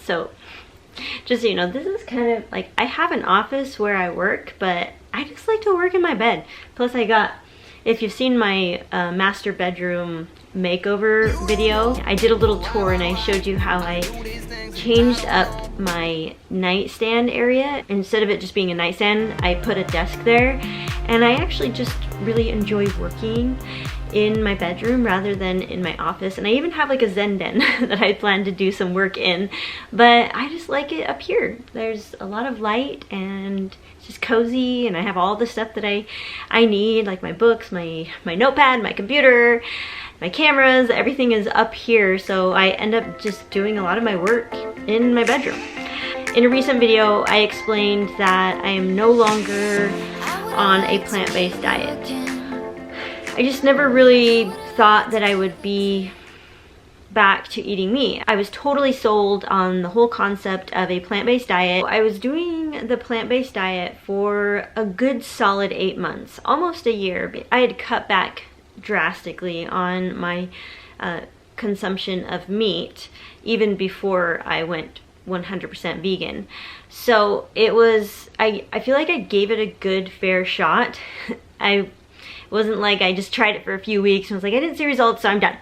So just so you know, this is kind of like, I have an office where I work, but I just like to work in my bed. Plus I got, if you've seen my master bedroom makeover video, I did a little tour and I showed you how I changed up my nightstand area. Instead of it just being a nightstand, I put a desk there, and I actually just really enjoy working in my bedroom rather than in my office. And I even have like a Zen den that I plan to do some work in, but I just like it up here. There's a lot of light and it's just cozy, and I have all the stuff that I need, like my books, my notepad, my computer, my cameras, everything is up here, so I end up just doing a lot of my work in my bedroom. In a recent video, I explained that I am no longer on a plant-based diet. I just never really thought that I would be back to eating meat. I was totally sold on the whole concept of a plant-based diet. I was doing the plant-based diet for a good solid 8 months, almost a year. I had cut back drastically on my consumption of meat even before I went 100% vegan. So it was, I feel like I gave it a good fair shot. It wasn't like I just tried it for a few weeks and was like, I didn't see results, so I'm done.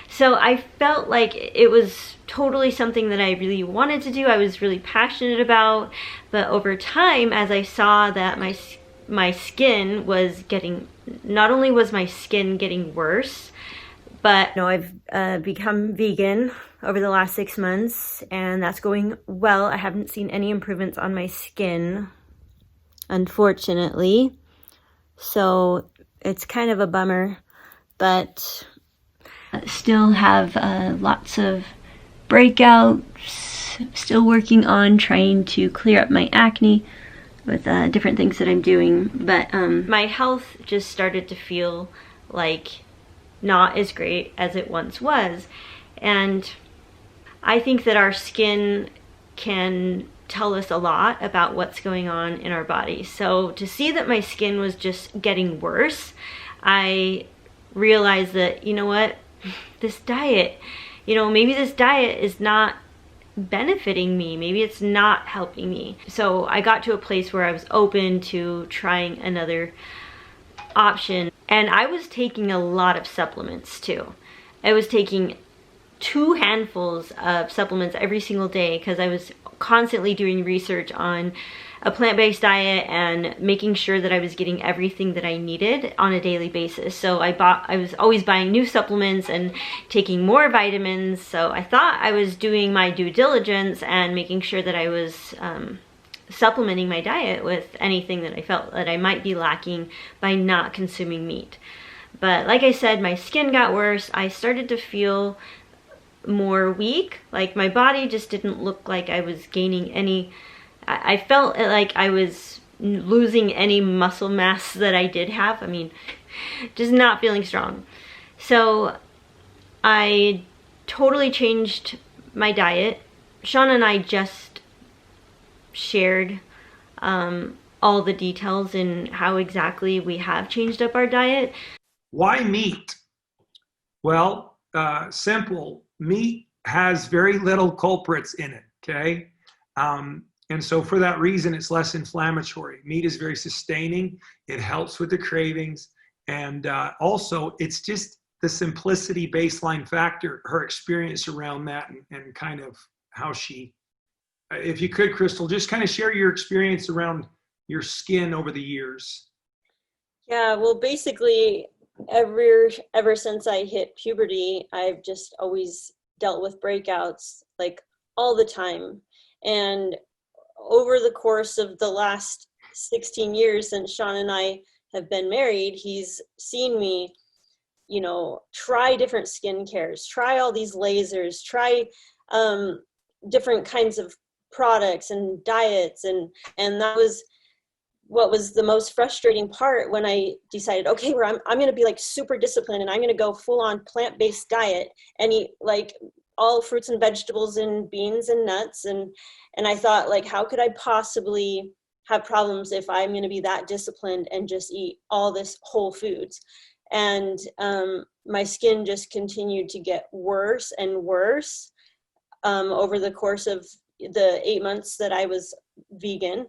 So I felt like it was totally something that I really wanted to do, I was really passionate about, but over time, as I saw that my skin was getting, not only was my skin getting worse, but I've become vegan over the last 6 months, and that's going well. I haven't seen any improvements on my skin, unfortunately. So it's kind of a bummer, but still have lots of breakouts, still working on trying to clear up my acne with different things that I'm doing, but my health just started to feel like not as great as it once was. And I think that our skin can tell us a lot about what's going on in our body. So to see that my skin was just getting worse, I realized that, you know what, this diet, maybe this diet is not benefiting me, maybe it's not helping me. So I got to a place where I was open to trying another option, and I was taking a lot of supplements too. I was taking 2 handfuls of supplements every single day because I was constantly doing research on a plant-based diet and making sure that I was getting everything that I needed on a daily basis. So I was always buying new supplements and taking more vitamins. So I thought I was doing my due diligence and making sure that I was supplementing my diet with anything that I felt that I might be lacking by not consuming meat. But like I said, my skin got worse. I started to feel more weak. Like my body just didn't look like I was gaining any, I felt like I was losing any muscle mass that I did have. I mean, just not feeling strong. So I totally changed my diet. Sean and I just shared all the details in how exactly we have changed up our diet. Why meat? Well, simple. Meat has very little culprits in it, okay? And so for that reason, it's less inflammatory. Meat is very sustaining. It helps with the cravings. And also, it's just the simplicity baseline factor, her experience around that, and kind of how she, if you could, Crystal, just kind of share your experience around your skin over the years. Yeah, well, basically, ever since I hit puberty, I've just always dealt with breakouts like all the time. And over the course of the last 16 years since Sean and I have been married, he's seen me, try different skincare, try all these lasers, try different kinds of products and diets, and that was what was the most frustrating part when I decided, okay, I'm going to be like super disciplined and I'm going to go full on plant-based diet and eat like all fruits and vegetables and beans and nuts. And I thought, like, how could I possibly have problems if I'm going to be that disciplined and just eat all this whole foods? And my skin just continued to get worse and worse over the course of the 8 months that I was vegan.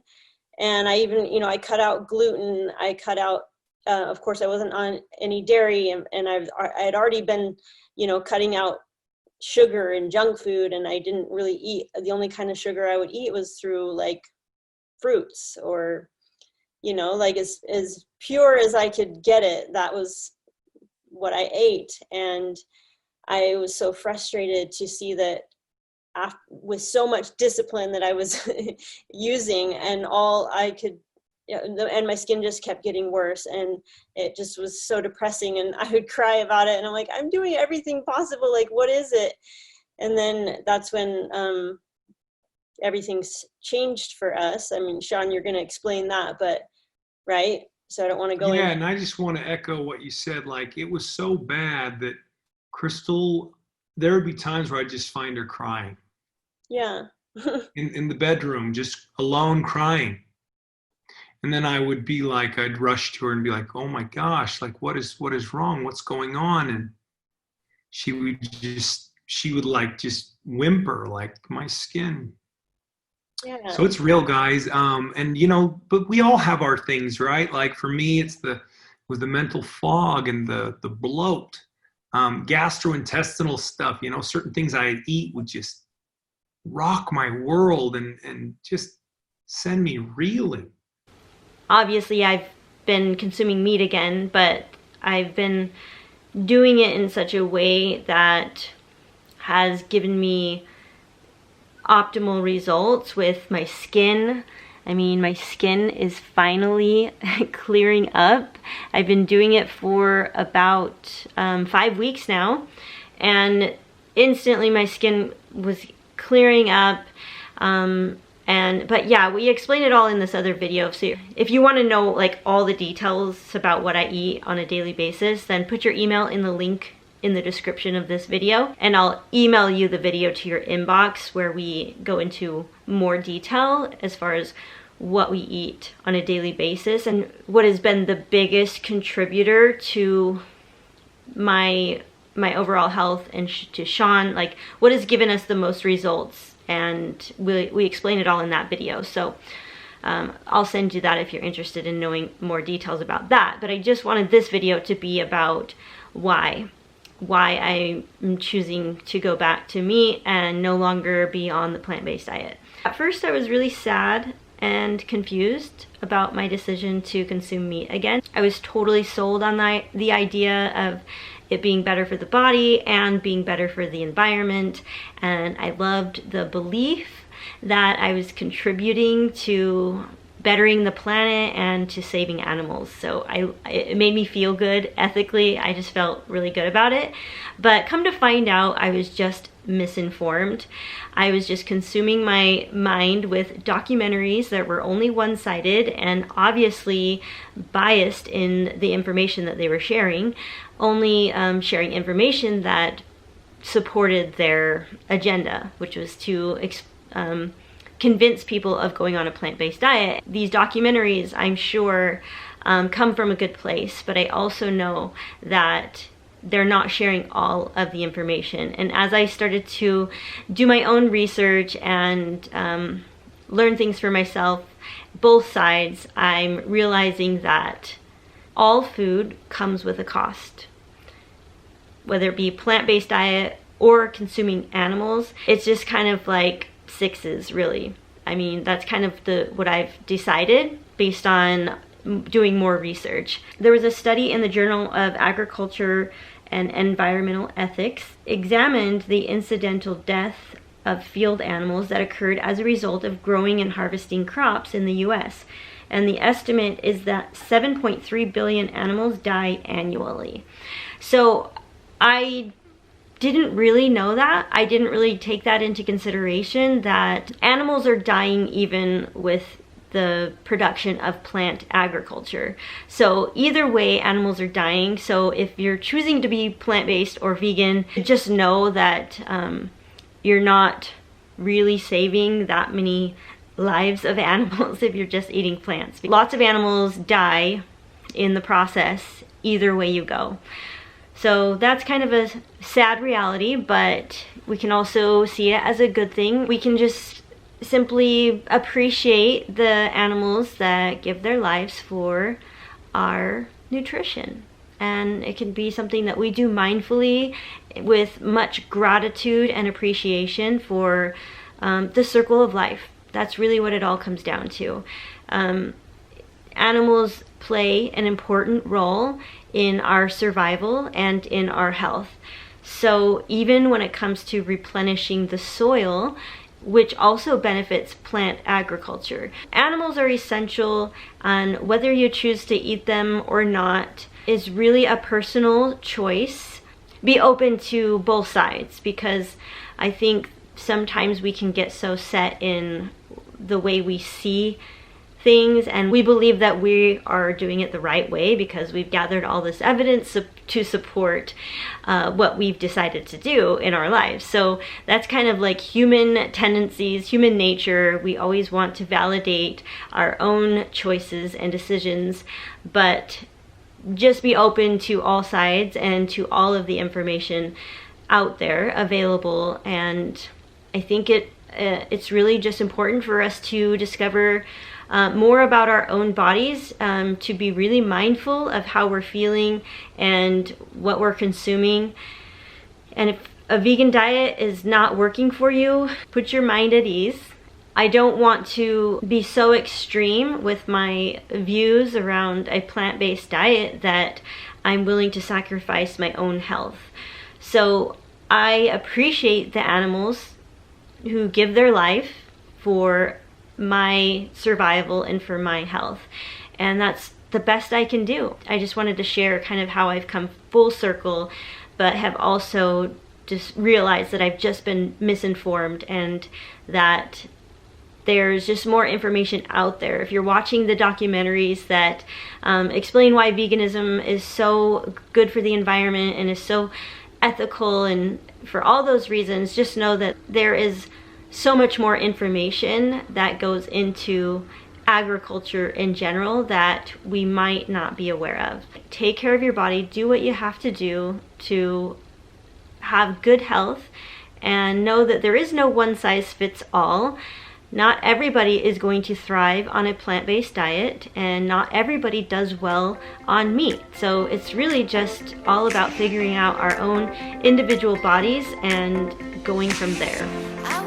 And I even, you know, I cut out gluten. I cut out, of course, I wasn't on any dairy, and I had already been, you know, cutting out sugar and junk food, and I didn't really eat. The only kind of sugar I would eat was through like fruits, or, you know, like as pure as I could get it. That was what I ate. And I was so frustrated to see that with so much discipline that I was using, and all I could, and my skin just kept getting worse, and it just was so depressing, and I would cry about it, and I'm like, I'm doing everything possible, like, what is it? And then that's when everything's changed for us. I mean, Sean, you're going to explain that, but right? So I don't want to go in. Yeah, and I just want to echo what you said. Like, it was so bad that Crystal, there would be times where I'd just find her crying. Yeah. in the bedroom, just alone crying. And then I would be like, I'd rush to her and be like, oh my gosh, like what is wrong? What's going on? And she would like just whimper, like, my skin. Yeah. So it's real, guys. And you know, but we all have our things, right? Like for me, it was the mental fog and the bloat, gastrointestinal stuff, you know, certain things I eat would just rock my world and just send me reeling. Obviously, I've been consuming meat again, but I've been doing it in such a way that has given me optimal results with my skin. I mean, my skin is finally clearing up. I've been doing it for about 5 weeks now, and instantly my skin was clearing up. But yeah, we explained it all in this other video. So if you want to know like all the details about what I eat on a daily basis, then put your email in the link in the description of this video, and I'll email you the video to your inbox where we go into more detail as far as what we eat on a daily basis and what has been the biggest contributor to my overall health and to Sean, like what has given us the most results. And we explain it all in that video. So I'll send you that if you're interested in knowing more details about that. But I just wanted this video to be about why I'm choosing to go back to meat and no longer be on the plant-based diet. At first I was really sad and confused about my decision to consume meat again. I was totally sold on the idea of it being better for the body and being better for the environment, and I loved the belief that I was contributing to bettering the planet and to saving animals. So it made me feel good ethically. I just felt really good about it. But come to find out, I was just misinformed. I was just consuming my mind with documentaries that were only one-sided and obviously biased in the information that they were sharing, only sharing information that supported their agenda, which was to convince people of going on a plant-based diet. These documentaries, I'm sure, come from a good place, but I also know that they're not sharing all of the information. And as I started to do my own research and learn things for myself, both sides, I'm realizing that all food comes with a cost. Whether it be plant-based diet or consuming animals, it's just kind of like sixes, really. I mean, that's kind of what I've decided based on doing more research. There was a study in the Journal of Agriculture and Environmental Ethics examined the incidental death of field animals that occurred as a result of growing and harvesting crops in the US. And the estimate is that 7.3 billion animals die annually. So I didn't really know that. I didn't really take that into consideration, that animals are dying even with the production of plant agriculture. So either way, animals are dying. So if you're choosing to be plant-based or vegan, just know that you're not really saving that many lives of animals if you're just eating plants. Lots of animals die in the process either way you go. So that's kind of a sad reality, but we can also see it as a good thing. We can just simply appreciate the animals that give their lives for our nutrition. And it can be something that we do mindfully with much gratitude and appreciation for the circle of life. That's really what it all comes down to. Animals play an important role in our survival and in our health. So even when it comes to replenishing the soil, which also benefits plant agriculture, animals are essential, and whether you choose to eat them or not is really a personal choice. Be open to both sides, because I think sometimes we can get so set in the way we see things, and we believe that we are doing it the right way because we've gathered all this evidence to support what we've decided to do in our lives. So that's kind of like human tendencies, human nature. We always want to validate our own choices and decisions, but just be open to all sides and to all of the information out there available. And I think it's really just important for us to discover more about our own bodies, to be really mindful of how we're feeling and what we're consuming. And if a vegan diet is not working for you, put your mind at ease. I don't want to be so extreme with my views around a plant-based diet that I'm willing to sacrifice my own health. So I appreciate the animals who give their life for my survival and for my health, and that's the best I can do. I just wanted to share kind of how I've come full circle, but have also just realized that I've just been misinformed and that there's just more information out there. If you're watching the documentaries that explain why veganism is so good for the environment and is so ethical, and for all those reasons, just know that there is so much more information that goes into agriculture in general that we might not be aware of. Take care of your body, do what you have to do to have good health, and know that there is no one size fits all. Not everybody is going to thrive on a plant-based diet, and not everybody does well on meat. So it's really just all about figuring out our own individual bodies and going from there.